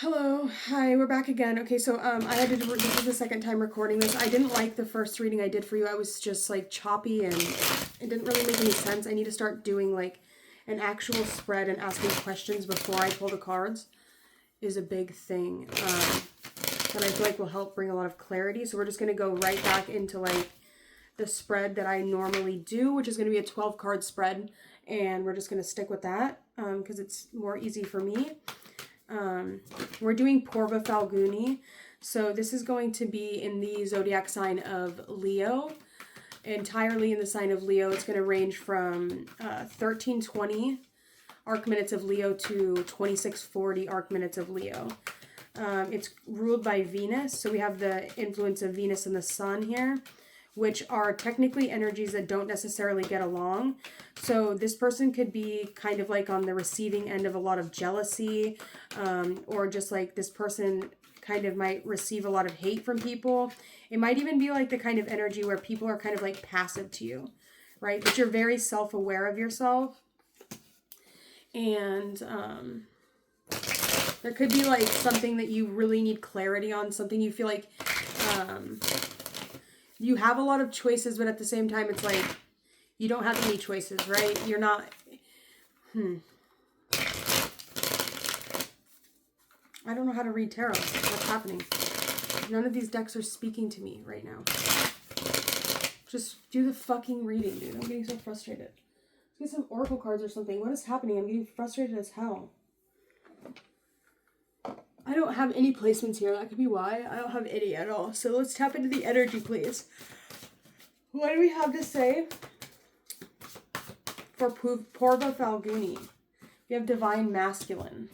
Hello, hi, we're back again. Okay, so I had to do this is the second time recording this. I didn't like the first reading I did for you. I was just like choppy and it didn't really make any sense. I need to start doing like an actual spread and asking questions before I pull the cards is a big thing that I feel like will help bring a lot of clarity. So we're just gonna go right back into like the spread that I normally do, which is gonna be a 12 card spread, and we're just gonna stick with that because it's more easy for me. We're doing purva phalguni, so this is going to be in the zodiac sign of Leo, entirely in the sign of Leo. It's going to range from 1320 arc minutes of Leo to 2640 arc minutes of Leo. It's ruled by Venus, so we have the influence of Venus and the Sun here, which are technically energies that don't necessarily get along. So this person could be kind of like on the receiving end of a lot of jealousy, or just like this person kind of might receive a lot of hate from people. It might even be like the kind of energy where people are kind of like passive to you, right? But you're very self-aware of yourself. And there could be like something that you really need clarity on, something you feel like you have a lot of choices, but at the same time, it's like you don't have any choices, right? You're not, I don't know how to read tarot. What's happening? None of these decks are speaking to me right now. Just do the fucking reading, dude. I'm getting so frustrated. Let's get some oracle cards or something. What is happening? I'm getting frustrated as hell. I don't have any placements here. That could be why. I don't have any at all. So let's tap into the energy, please. What do we have to say for purva phalguni? We have divine masculine.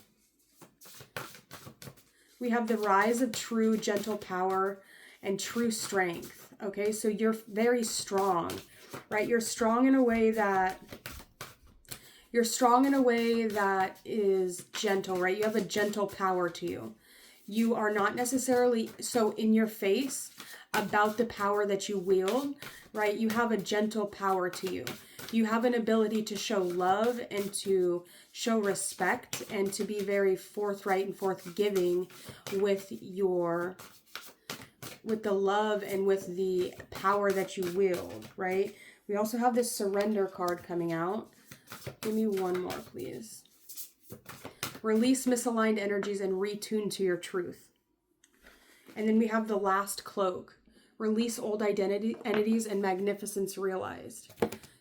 We have the rise of true gentle power and true strength. Okay, so you're very strong, right? You're strong in a way that is gentle, right? You have a gentle power to you. You are not necessarily so in your face about the power that you wield, right? You have a gentle power to you. You have an ability to show love and to show respect and to be very forthright and forthgiving with the love and with the power that you wield, right? We also have this surrender card coming out. Give me one more, please. Release misaligned energies and retune to your truth. And then we have the last cloak. Release old entities and magnificence realized.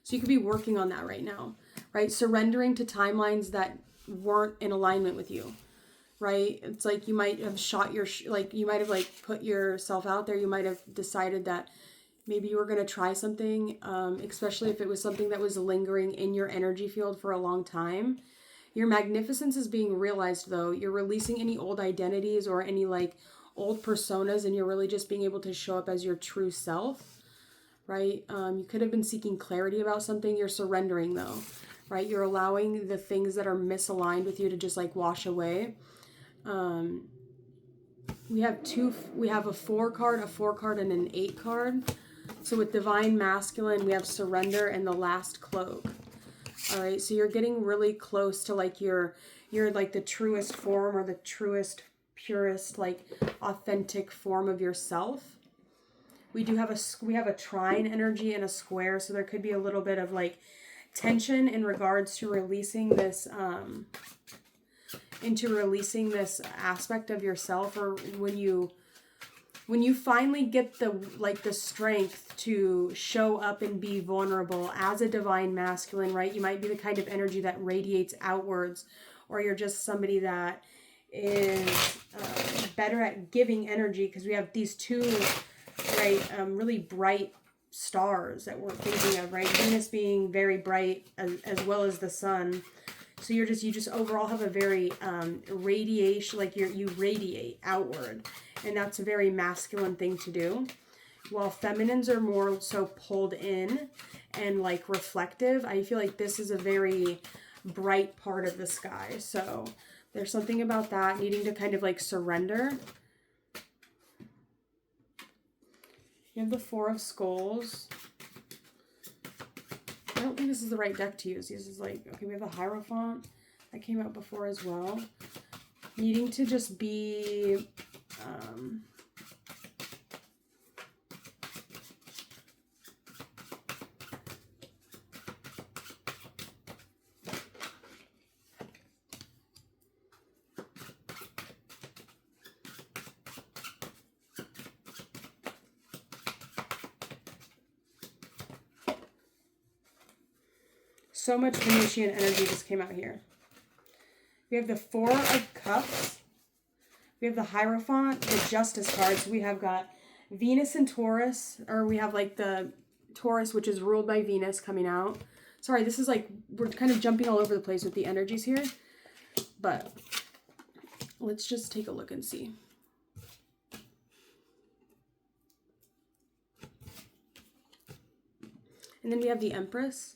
So you could be working on that right now, right? Surrendering to timelines that weren't in alignment with you, right? It's like you might have shot your, you might have like put yourself out there. You might have decided that maybe you were going to try something, especially if it was something that was lingering in your energy field for a long time. Your magnificence is being realized, though. You're releasing any old identities or any like old personas, and you're really just being able to show up as your true self, right? You could have been seeking clarity about something. You're surrendering, though, right? You're allowing the things that are misaligned with you to just like wash away. We have a 4 card, and an 8 card. So with divine masculine, we have surrender and the last cloak. All right, so you're getting really close to like you're like the truest form or the truest, purest, like authentic form of yourself. We have a trine energy and a square, so there could be a little bit of like tension in regards to releasing this aspect of yourself, or when you finally get the strength to show up and be vulnerable as a divine masculine, right? You might be the kind of energy that radiates outwards, or you're just somebody that is better at giving energy, because we have these two, right, really bright stars that we're thinking of, right? Venus being very bright as well as the sun. So you just overall have a very radiation, like you radiate outward. And that's a very masculine thing to do. While feminines are more so pulled in and like reflective, I feel like this is a very bright part of the sky. So there's something about that, needing to kind of like surrender. You have the 4 of Skulls. I don't think this is the right deck to use. This is like, okay, we have the Hierophant. That came out before as well. needing to just be so much Venusian energy just came out here. We have the Four of Cups. We have the Hierophant, the Justice cards. We have got Venus and Taurus, or we have like the Taurus, which is ruled by Venus, coming out. Sorry, this is like, we're kind of jumping all over the place with the energies here. But let's just take a look and see. And then we have the Empress.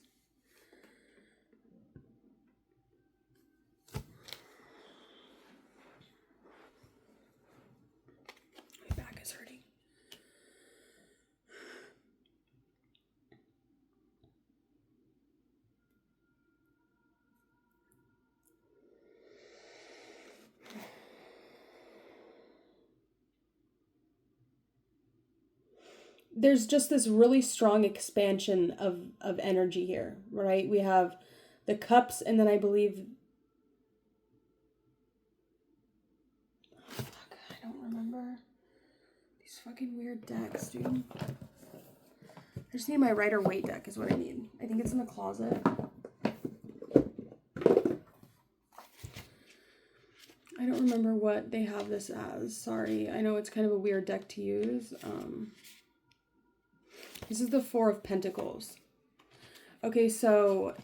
There's just this really strong expansion of energy here, right? We have the cups, and then I believe, oh, fuck, I don't remember. These fucking weird decks, dude. I just need my Rider-Waite deck is what I need. I think it's in the closet. I don't remember what they have this as. Sorry. I know it's kind of a weird deck to use. This is the Four of Pentacles. Okay, so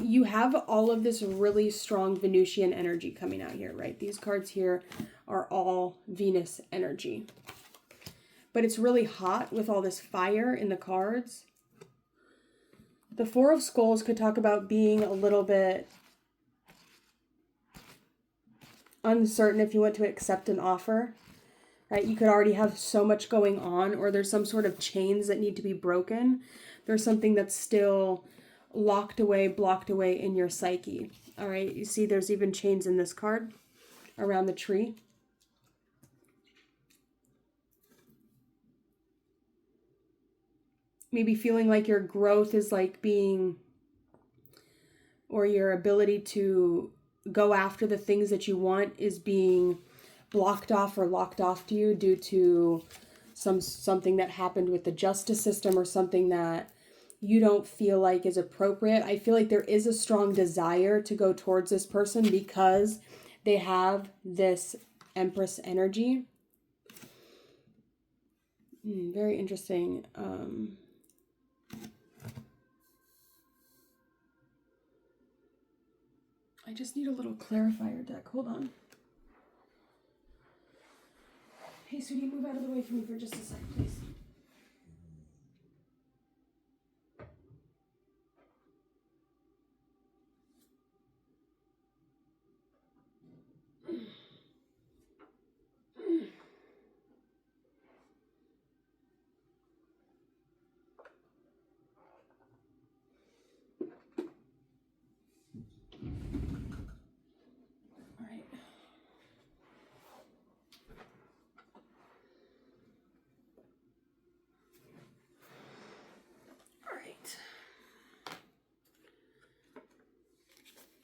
you have all of this really strong Venusian energy coming out here, right? These cards here are all Venus energy. But it's really hot with all this fire in the cards. The Four of Skulls could talk about being a little bit uncertain if you want to accept an offer. Right? You could already have so much going on, or there's some sort of chains that need to be broken. There's something that's still locked away, blocked away in your psyche. All right, you see there's even chains in this card around the tree. Maybe feeling like your growth is like being, or your ability to go after the things that you want is being blocked off or locked off to you due to something that happened with the justice system, or something that you don't feel like is appropriate. I feel like there is a strong desire to go towards this person because they have this Empress energy. Very interesting. I just need a little clarifier deck. Hold on. Hey, sweetie, move out of the way for me for just a sec, please.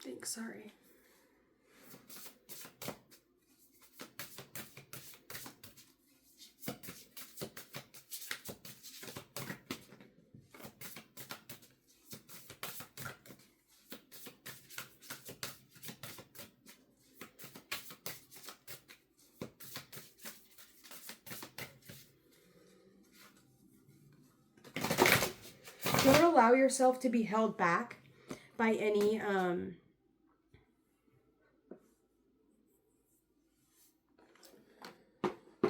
Thanks, sorry. Don't allow yourself to be held back by any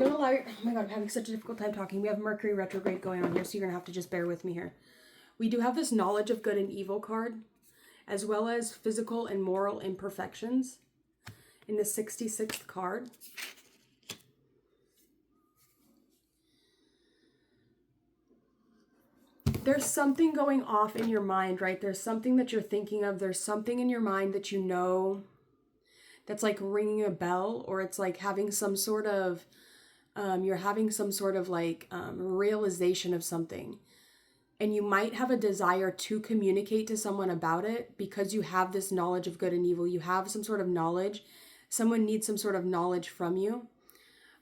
don't allow your, oh my god, I'm having such a difficult time talking. We have Mercury retrograde going on here, so you're gonna have to just bear with me here. We do have this knowledge of good and evil card, as well as physical and moral imperfections in the 66th card. There's something going off in your mind, right? There's something that you're thinking of. There's something in your mind that you know that's like ringing a bell, or it's like having some sort of, you're having some sort of like realization of something. And you might have a desire to communicate to someone about it because you have this knowledge of good and evil. You have some sort of knowledge. Someone needs some sort of knowledge from you.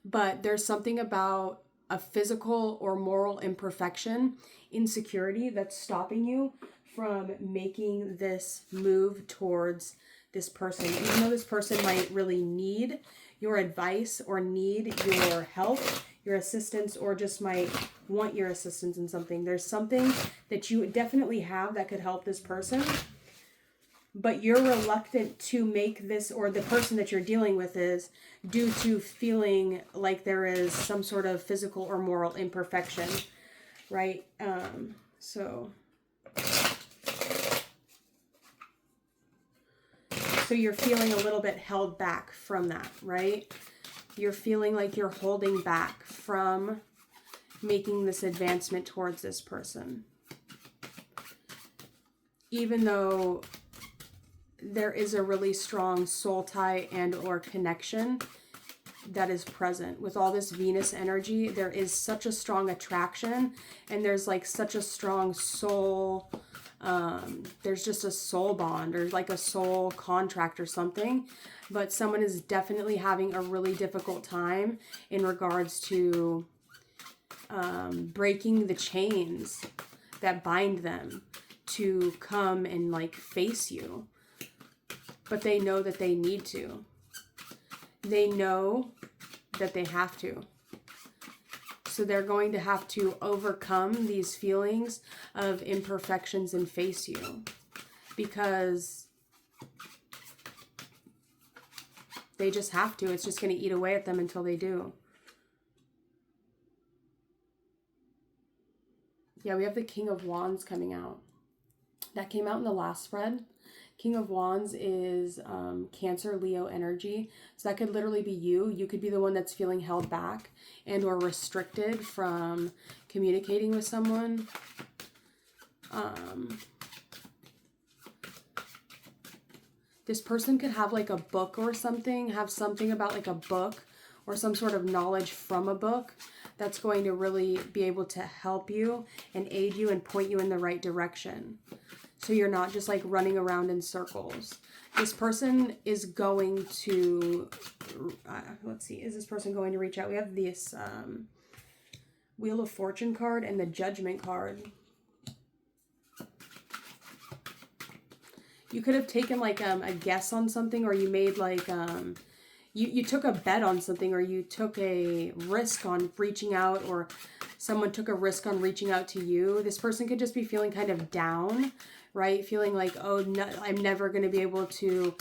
But there's something about a physical or moral imperfection, insecurity, that's stopping you from making this move towards this person. Even though this person might really need your advice or need your help, your assistance, or just might want your assistance in something. There's something that you definitely have that could help this person, but you're reluctant to make this, or the person that you're dealing with is, due to feeling like there is some sort of physical or moral imperfection, right? So you're feeling a little bit held back from that, right? You're feeling like you're holding back from making this advancement towards this person. Even though there is a really strong soul tie and or connection that is present. With all this Venus energy, there is such a strong attraction, and there's like such a strong soul, there's just a soul bond or like a soul contract or something. But someone is definitely having a really difficult time in regards to breaking the chains that bind them to come and like face you. But they know that they need to. They know that they have to. So they're going to have to overcome these feelings of imperfections and face you. Because they just have to. It's just going to eat away at them until they do. Yeah, we have the King of Wands coming out. That came out in the last spread. King of Wands is Cancer, Leo energy. So that could literally be you. You could be the one that's feeling held back and or restricted from communicating with someone. This person could have like a book or something, have something about like a book or some sort of knowledge from a book that's going to really be able to help you and aid you and point you in the right direction. So you're not just like running around in circles. This person is going to, let's see, is this person going to reach out? We have this Wheel of Fortune card and the Judgment card. You could have taken like a guess on something, or you made like, you took a bet on something, or you took a risk on reaching out, or someone took a risk on reaching out to you. This person could just be feeling kind of down, right? Feeling like, oh, no, I'm never going to be able to,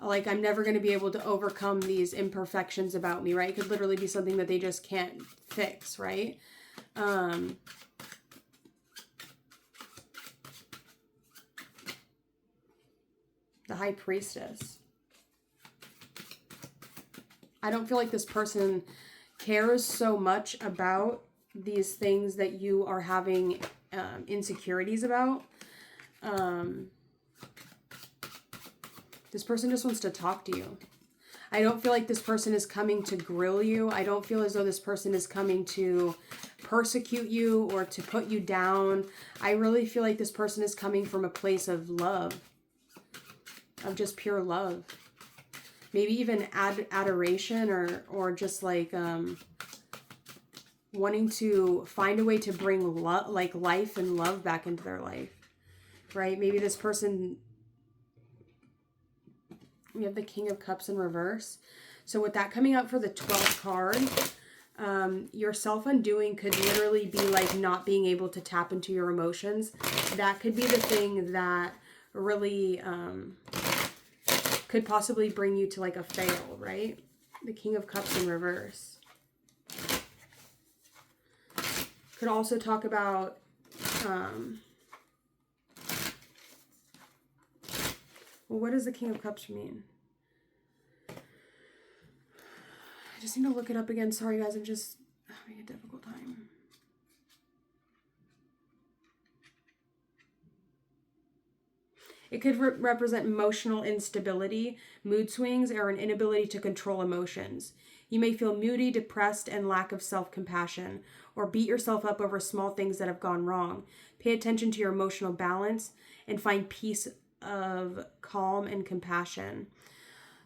like, I'm never going to be able to overcome these imperfections about me, right? It could literally be something that they just can't fix, right? The High Priestess. I don't feel like this person cares so much about these things that you are having insecurities about. This person just wants to talk to you. I don't feel like this person is coming to grill you. I don't feel as though this person is coming to persecute you or to put you down. I really feel like this person is coming from a place of love, of just pure love. Maybe even adoration, or just like wanting to find a way to bring like life and love back into their life, right? Maybe this person, we have the King of Cups in reverse. So with that coming out for the 12th card, your self-undoing could literally be like not being able to tap into your emotions. That could be the thing that really could possibly bring you to like a fail, right? The King of Cups in reverse. Could also talk about well, what does the King of Cups mean? I just need to look it up again. Sorry guys, I'm just having a difficult time. It could represent emotional instability, mood swings, or an inability to control emotions. You may feel moody, depressed, and lack of self-compassion, or beat yourself up over small things that have gone wrong. Pay attention to your emotional balance and find peace of calm and compassion.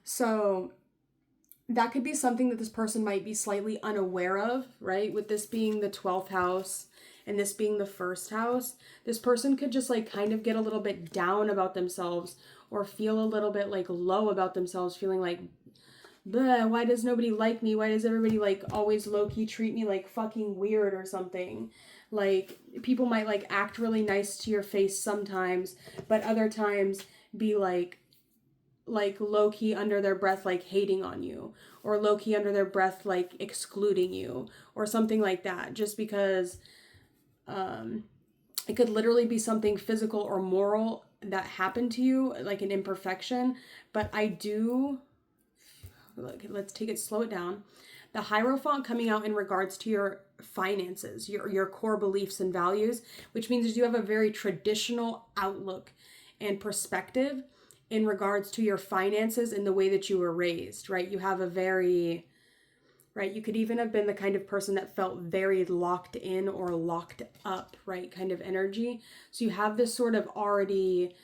So that could be something that this person might be slightly unaware of, right? With this being the 12th house and this being the first house, this person could just like kind of get a little bit down about themselves or feel a little bit like low about themselves, feeling like, bleh, why does nobody like me? Why does everybody like always low-key treat me like fucking weird or something? Like, people might like act really nice to your face sometimes, but other times be like low-key under their breath like hating on you, or low-key under their breath like excluding you, or something like that, just because it could literally be something physical or moral that happened to you, like an imperfection. But I do, let's take it, slow it down. The Hierophant coming out in regards to your finances, your core beliefs and values, which means you have a very traditional outlook and perspective in regards to your finances and the way that you were raised, right? You have a very, right? You could even have been the kind of person that felt very locked in or locked up, right? Kind of energy. So you have this sort of already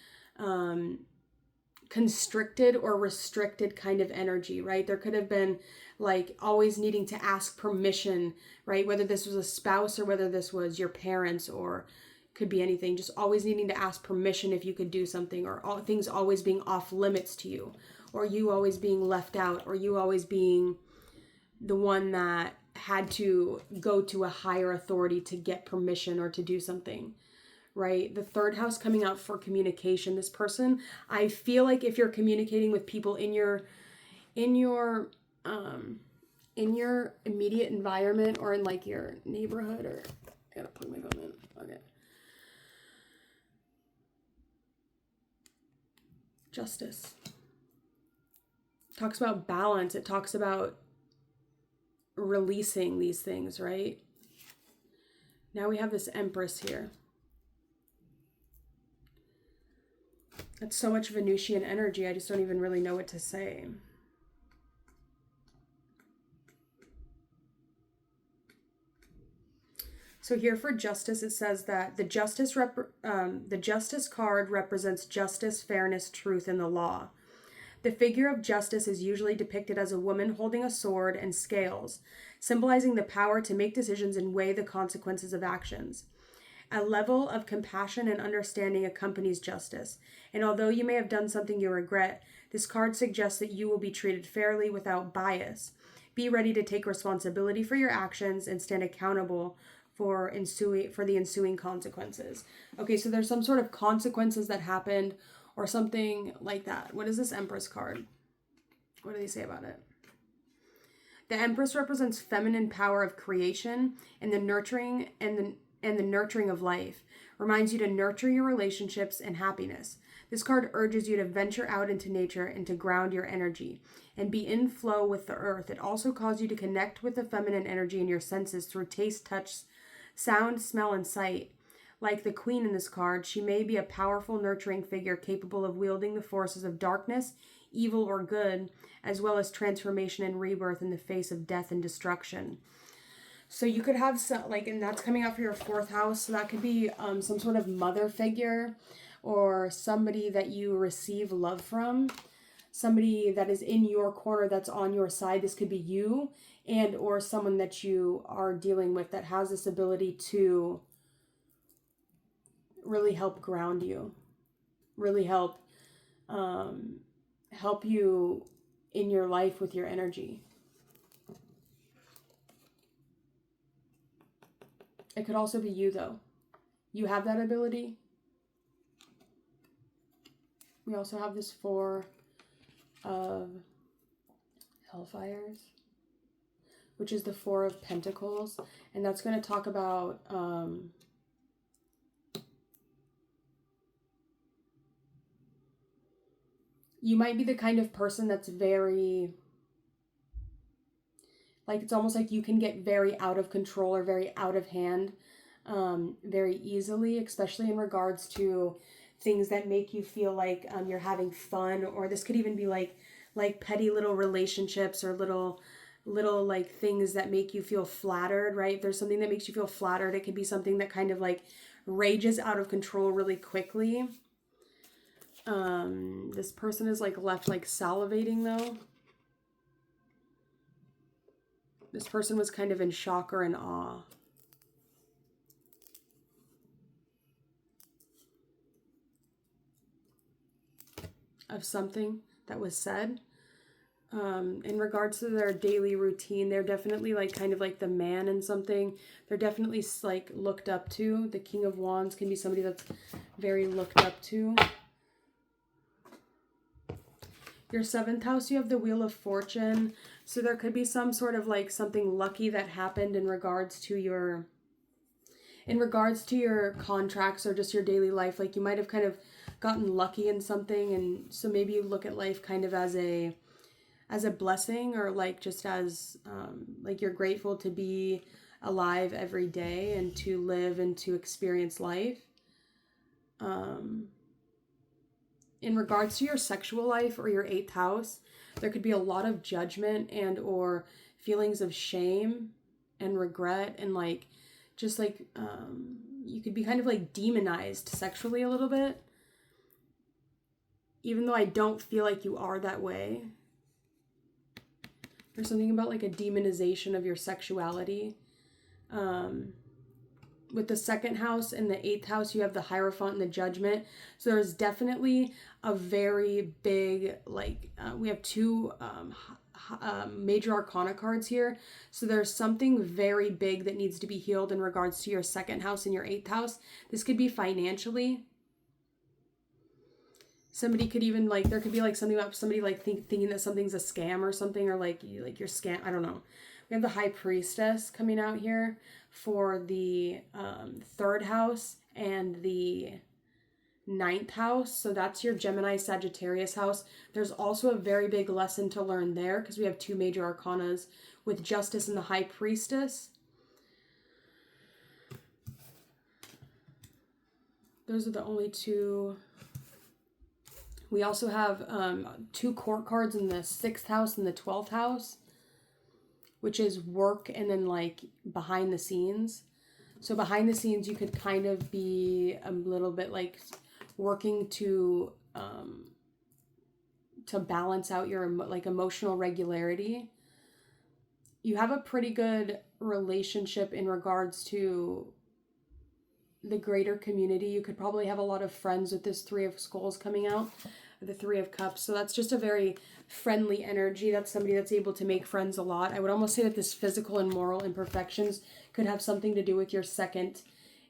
constricted or restricted kind of energy, right? There could have been like always needing to ask permission, right? Whether this was a spouse or whether this was your parents, or could be anything, just always needing to ask permission if you could do something, or all things always being off limits to you, or you always being left out, or you always being the one that had to go to a higher authority to get permission or to do something, right? The third house coming out for communication. This person, I feel like if you're communicating with people in your immediate environment, or in like your neighborhood, or I gotta plug my phone in. Okay. Justice talks about balance. It talks about releasing these things, right? Now we have this Empress here. That's so much Venusian energy. I just don't even really know what to say. So here for justice, it says that the justice card represents justice, fairness, truth, and the law. The figure of justice is usually depicted as a woman holding a sword and scales, symbolizing the power to make decisions and weigh the consequences of actions. A level of compassion and understanding accompanies justice, and although you may have done something you regret, this card suggests that you will be treated fairly without bias. Be ready to take responsibility for your actions and stand accountable for the ensuing consequences. Okay, so there's some sort of consequences that happened or something like that. What is this Empress card? What do they say about it? The Empress represents feminine power of creation and the nurturing the nurturing of life. Reminds you to nurture your relationships and happiness. This card urges you to venture out into nature and to ground your energy and be in flow with the earth. It also calls you to connect with the feminine energy in your senses through taste, touch, sound, smell, and sight. Like the Queen in this card, she may be a powerful, nurturing figure capable of wielding the forces of darkness, evil, or good, as well as transformation and rebirth in the face of death and destruction. So you could have some, like, and that's coming out for your fourth house. So that could be some sort of mother figure, or somebody that you receive love from, somebody that is in your corner, that's on your side. This could be you, and or someone that you are dealing with that has this ability to really help ground you, really help you in your life with your energy. It could also be you, though. You have that ability. We also have this Four of Hellfires, which is the Four of Pentacles. And that's going to talk about you might be the kind of person that's very, like, it's almost like you can get very out of control or very out of hand very easily, especially in regards to things that make you feel like you're having fun, or this could even be like petty little relationships or little like things that make you feel flattered, right? If there's something that makes you feel flattered, it could be something that kind of like rages out of control really quickly. This person is like left like salivating though. This person was kind of in shock or in awe. Of something that was said. In regards to their daily routine, they're definitely like kind of like the man in something. They're definitely like looked up to. The King of Wands can be somebody that's very looked up to. Your 7th house, you have the Wheel of Fortune. So there could be some sort of like something lucky that happened in regards to your contracts or just your daily life. Like you might have kind of gotten lucky in something, and so maybe you look at life kind of as a blessing, or like just as like you're grateful to be alive every day and to live and to experience life. In regards to your sexual life or your 8th house, there could be a lot of judgment and or feelings of shame and regret, and like just like you could be kind of like demonized sexually a little bit, even though I don't feel like you are that way. There's something about like a demonization of your sexuality. With the 2nd house and the 8th house, you have the Hierophant and the Judgment. So there's definitely a very big, like, we have 2 major arcana cards here. So there's something very big that needs to be healed in regards to your 2nd house and your 8th house. This could be financially. Somebody could even like, there could be like something about somebody like thinking that something's a scam or something, or like you're scam. I don't know. We have the High Priestess coming out here for the 3rd house and the 9th house. So that's your Gemini Sagittarius house. There's also a very big lesson to learn there because we have 2 major arcanas with Justice and the High Priestess. Those are the only 2. We also have 2 court cards in the 6th house and the 12th house, which is work and then like behind the scenes. So behind the scenes, you could kind of be a little bit like working to balance out your like emotional regularity. You have a pretty good relationship in regards to the greater community. You could probably have a lot of friends with this 3 of Skulls coming out, the 3 of Cups. So that's just a very friendly energy. That's somebody that's able to make friends a lot. I would almost say that this physical and moral imperfections could have something to do with your 2nd,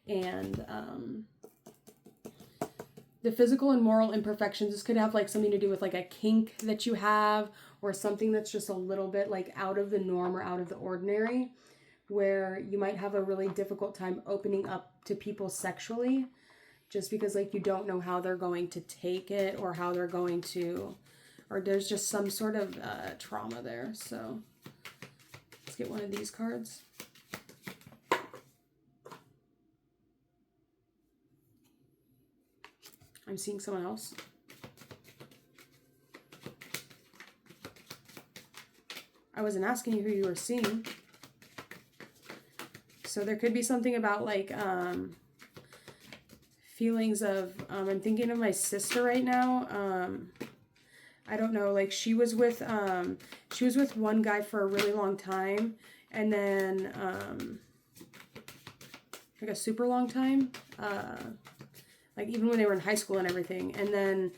and the physical and moral imperfections, this could have like something to do with like a kink that you have, or something that's just a little bit like out of the norm or out of the ordinary, where you might have a really difficult time opening up to people sexually, just because like you don't know how they're going to take it, or how they're going to, or there's just some sort of trauma there. So let's get one of these cards. I'm seeing someone else. I wasn't asking you who you were seeing. So there could be something about like feelings of, I'm thinking of my sister right now. I don't know, like she was with one guy for a really long time, and then like a super long time, like even when they were in high school and everything. And then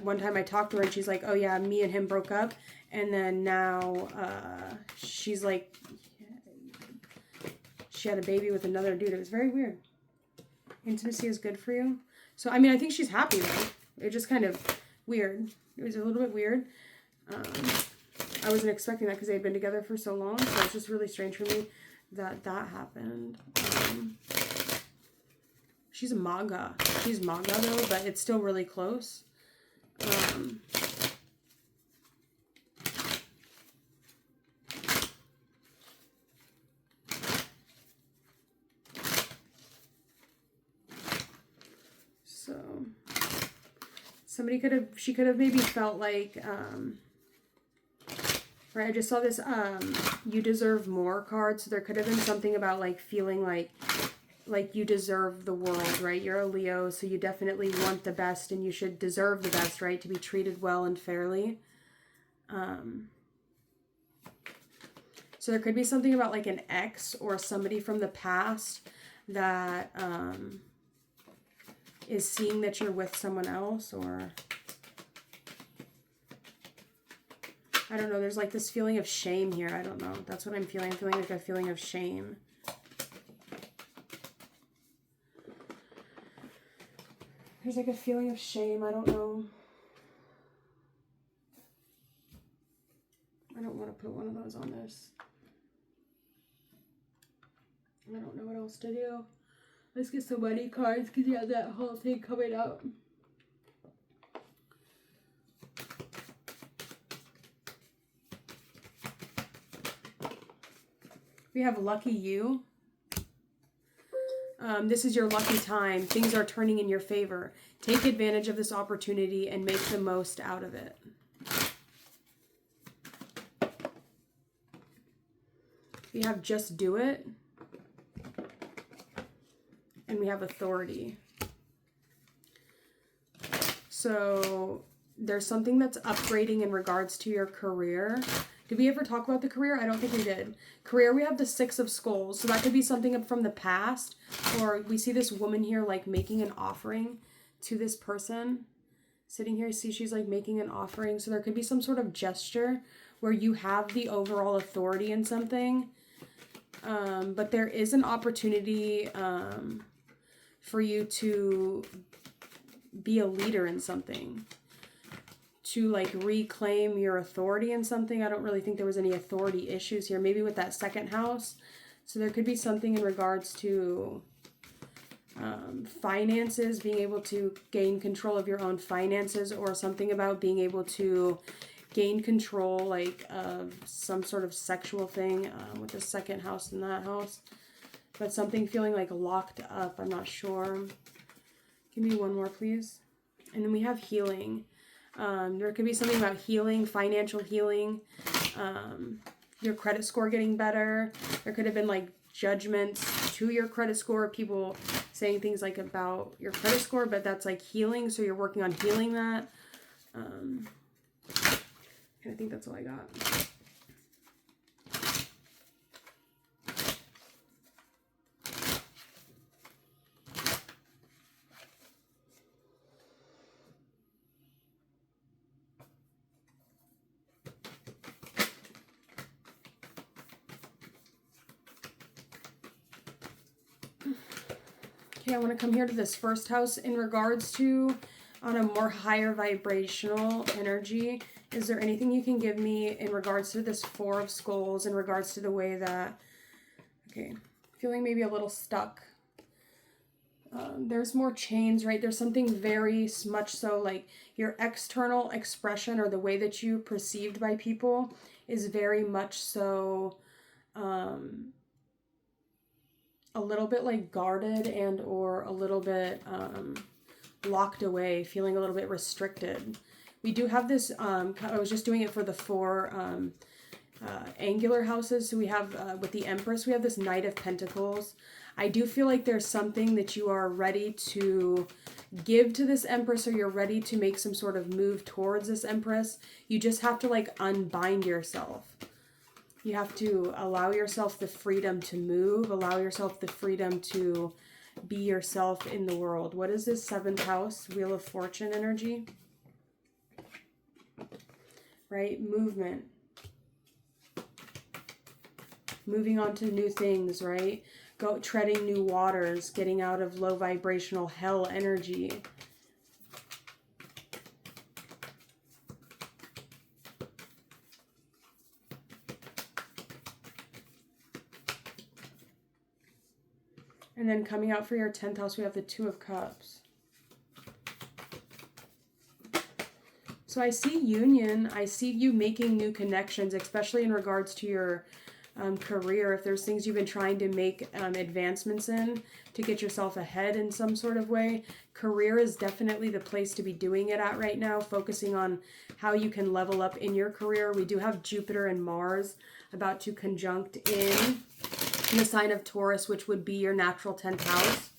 one time I talked to her and she's like, oh yeah, me and him broke up, and then now she's like, she had a baby with another dude. It was very weird. Intimacy is good for you. So I mean, I think she's happy though. It just kind of weird. It was a little bit weird. I wasn't expecting that because they'd been together for so long. So it's just really strange for me that happened. She's a MAGA. She's MAGA though, but it's still really close. she could have maybe felt like, right, I just saw this, you deserve more card. So there could have been something about like feeling like you deserve the world, right? You're a Leo, so you definitely want the best and you should deserve the best, right? To be treated well and fairly. So there could be something about like an ex or somebody from the past that is seeing that you're with someone else, or I don't know, there's like this feeling of shame here. I don't know. That's what I'm feeling. I'm feeling like a feeling of shame. There's like a feeling of shame. I don't know. I don't want to put one of those on this. I don't know what else to do. Let's get some money cards because you have that whole thing coming up. We have lucky you. This is your lucky time. Things are turning in your favor. Take advantage of this opportunity and make the most out of it. We have just do it. And we have authority. So there's something that's upgrading in regards to your career. Did we ever talk about the career? I don't think we did. Career, we have the 6 of Skulls. So that could be something from the past. Or we see this woman here like making an offering to this person. Sitting here, see she's like making an offering. So there could be some sort of gesture where you have the overall authority in something. But there is an opportunity for you to be a leader in something. To like reclaim your authority in something. I don't really think there was any authority issues here. Maybe with that second house. So there could be something in regards to finances, being able to gain control of your own finances, or something about being able to gain control like of some sort of sexual thing with the second house and that house. But something feeling like locked up. I'm not sure. Give me one more, please. And then we have healing. There could be something about healing, financial healing, your credit score getting better. There could have been like judgments to your credit score, people saying things like about your credit score, but that's like healing. So you're working on healing that. I think that's all I got. Okay, I want to come here to this first house in regards to on a more higher vibrational energy. Is there anything you can give me in regards to this 4 of Skulls, in regards to the way that, okay, feeling maybe a little stuck. There's more chains, right? There's something very much so like your external expression or the way that you perceived by people is very much so a little bit like guarded and or a little bit locked away, feeling a little bit restricted. We do have this, I was just doing it for the 4 angular houses. So we have, with the Empress, we have this Knight of Pentacles. I do feel like there's something that you are ready to give to this Empress, or you're ready to make some sort of move towards this Empress. You just have to like unbind yourself. You have to allow yourself the freedom to move, allow yourself the freedom to be yourself in the world. What is this 7th house? Wheel of Fortune energy. Right? Movement. Moving on to new things, right? Treading new waters, getting out of low vibrational hell energy. And then coming out for your 10th house, we have the 2 of Cups. So I see union. I see you making new connections, especially in regards to your career, if there's things you've been trying to make advancements in to get yourself ahead in some sort of way, career is definitely the place to be doing it at right now, focusing on how you can level up in your career. We do have Jupiter and Mars about to conjunct in the sign of Taurus, which would be your natural 10th house.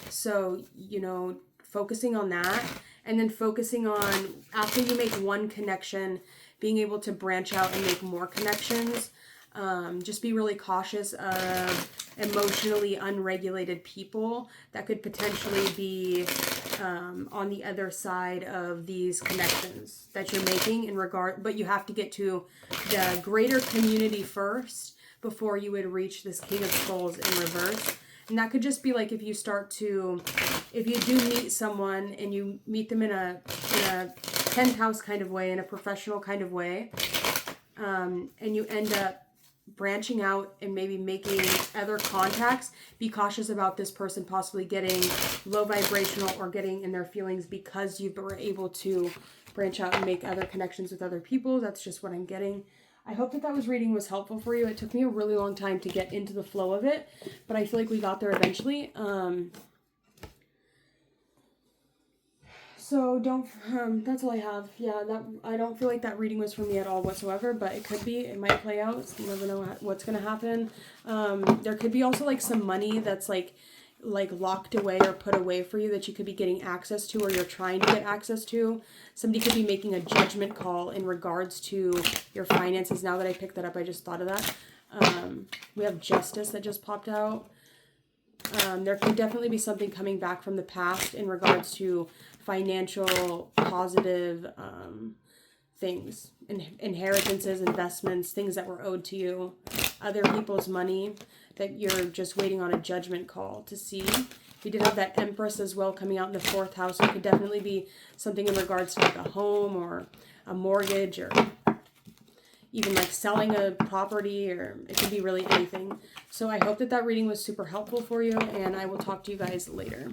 So, you know, focusing on that, and then focusing on, after you make one connection, being able to branch out and make more connections. Just be really cautious of emotionally unregulated people that could potentially be on the other side of these connections that you're making in regard, but you have to get to the greater community first before you would reach this King of Skulls in reverse. And that could just be like if you do meet someone and you meet them in a 10th house kind of way, in a professional kind of way, and you end up branching out and maybe making other contacts, be cautious about this person possibly getting low vibrational or getting in their feelings because you were able to branch out and make other connections with other people. That's just what I'm getting. I hope that reading was helpful for you. It took me a really long time to get into the flow of it, but I feel like we got there eventually. So that's all I have. Yeah, I don't feel like that reading was for me at all whatsoever, but it could be. It might play out. You never know what's going to happen. There could be also like some money that's like locked away or put away for you that you could be getting access to, or you're trying to get access to. Somebody could be making a judgment call in regards to your finances. Now that I picked that up, I just thought of that. We have Justice that just popped out. There could definitely be something coming back from the past in regards to financial positive things, inheritances, investments, things that were owed to you, other people's money that you're just waiting on a judgment call to see. We did have that Empress as well coming out in the 4th house. So it could definitely be something in regards to like a home or a mortgage, or even like selling a property, or it could be really anything. So I hope that reading was super helpful for you, and I will talk to you guys later.